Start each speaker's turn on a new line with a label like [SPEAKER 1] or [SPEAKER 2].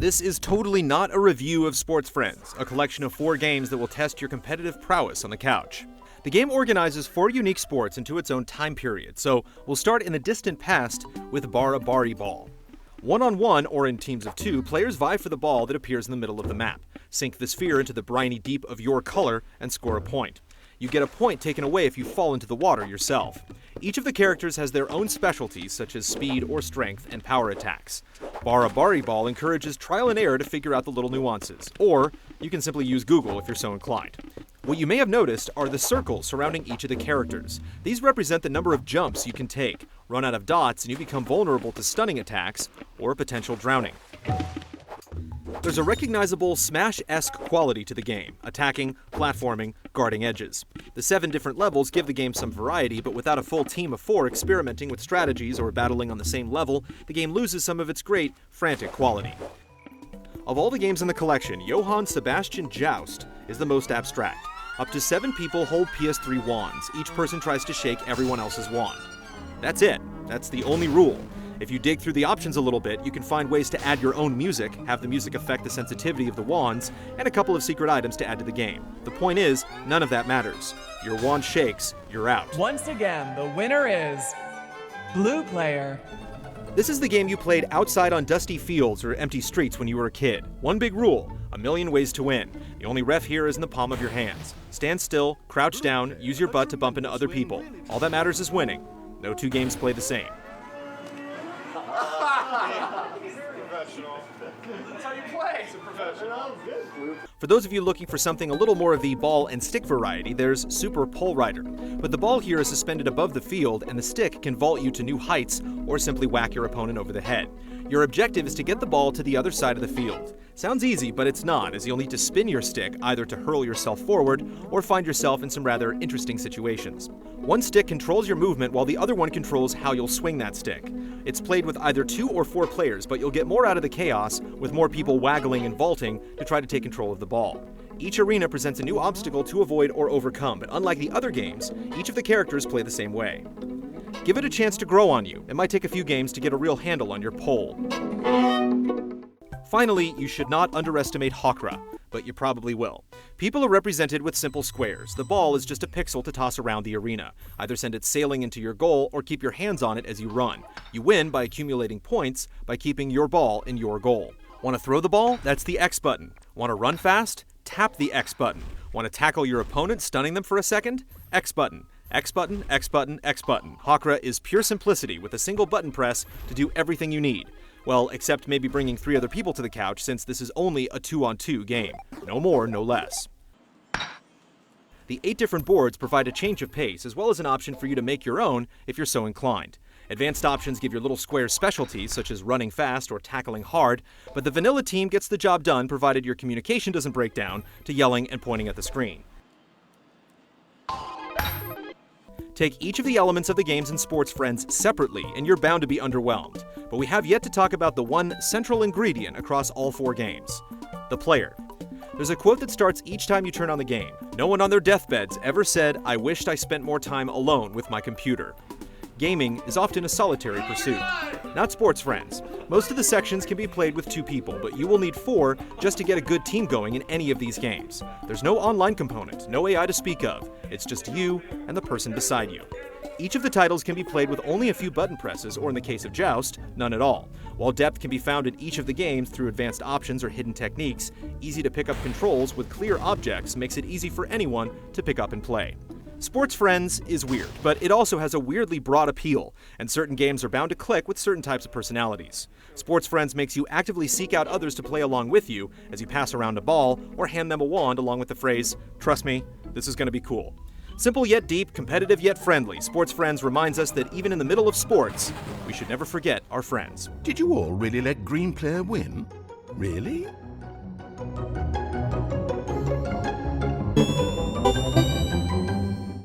[SPEAKER 1] This is totally not a review of Sportsfriends, a collection of 4 games that will test your competitive prowess on the couch. The game organizes 4 unique sports into its own time period, so we'll start in the distant past with Bara Ball. One-on-one, or in teams of 2, players vie for the ball that appears in the middle of the map. Sink the sphere into the briny deep of your color and score a point. You get a point taken away if you fall into the water yourself. Each of the characters has their own specialties, such as speed or strength and power attacks. Bara Ball encourages trial and error to figure out the little nuances, or you can simply use Google if you're so inclined. What you may have noticed are the circles surrounding each of the characters. These represent the number of jumps you can take. Run out of dots and you become vulnerable to stunning attacks or potential drowning. There's a recognizable Smash-esque quality to the game: attacking, platforming, guarding edges. The 7 different levels give the game some variety, but without a full team of 4 experimenting with strategies or battling on the same level, the game loses some of its great, frantic quality. Of all the games in the collection, Johann Sebastian Joust is the most abstract. Up to 7 people hold PS3 wands. Each person tries to shake everyone else's wand. That's it. That's the only rule. If you dig through the options a little bit, you can find ways to add your own music, have the music affect the sensitivity of the wands, and a couple of secret items to add to the game. The point is, none of that matters. Your wand shakes, you're out.
[SPEAKER 2] Once again, the winner is Blue Player.
[SPEAKER 1] This is the game you played outside on dusty fields or empty streets when you were a kid. One big rule: a million ways to win. The only ref here is in the palm of your hands. Stand still, crouch down, use your butt to bump into other people. All that matters is winning. No 2 games play the same.
[SPEAKER 2] That's how you play.
[SPEAKER 3] It's a professional.
[SPEAKER 1] For those of you looking for something a little more of the ball and stick variety, there's Super Pole Rider. But the ball here is suspended above the field, and the stick can vault you to new heights or simply whack your opponent over the head. Your objective is to get the ball to the other side of the field. Sounds easy, but it's not, as you'll need to spin your stick either to hurl yourself forward or find yourself in some rather interesting situations. One stick controls your movement while the other one controls how you'll swing that stick. It's played with either 2 or 4 players, but you'll get more out of the chaos with more people waggling and vaulting to try to take control of the ball. Each arena presents a new obstacle to avoid or overcome, but unlike the other games, each of the characters play the same way. Give it a chance to grow on you. It might take a few games to get a real handle on your pole. Finally, you should not underestimate Hawkra, but you probably will. People are represented with simple squares. The ball is just a pixel to toss around the arena. Either send it sailing into your goal or keep your hands on it as you run. You win by accumulating points by keeping your ball in your goal. Want to throw the ball? That's the X button. Want to run fast? Tap the X button. Want to tackle your opponent, stunning them for a second? X button. X button, X button, X button. Hawkra is pure simplicity with a single button press to do everything you need. Well, except maybe bringing 3 other people to the couch, since this is only a 2-on-2 game. No more, no less. The 8 different boards provide a change of pace, as well as an option for you to make your own if you're so inclined. Advanced options give your little squares specialties, such as running fast or tackling hard, but the vanilla team gets the job done provided your communication doesn't break down to yelling and pointing at the screen. Take each of the elements of the games in Sportsfriends separately, and you're bound to be underwhelmed. But we have yet to talk about the one central ingredient across all 4 games: the player. There's a quote that starts each time you turn on the game. No one on their deathbeds ever said, "I wished I spent more time alone with my computer." Gaming is often a solitary pursuit. Not Sportsfriends. Most of the sections can be played with 2 people, but you will need 4 just to get a good team going in any of these games. There's no online component, no AI to speak of. It's just you and the person beside you. Each of the titles can be played with only a few button presses, or in the case of Joust, none at all. While depth can be found in each of the games through advanced options or hidden techniques, easy to pick up controls with clear objects makes it easy for anyone to pick up and play. Sportsfriends is weird, but it also has a weirdly broad appeal, and certain games are bound to click with certain types of personalities. Sportsfriends makes you actively seek out others to play along with you as you pass around a ball or hand them a wand along with the phrase, "Trust me, this is going to be cool." Simple yet deep, competitive yet friendly, Sportsfriends reminds us that even in the middle of sports, we should never forget our friends.
[SPEAKER 4] Did you all really let Green Player win? Really?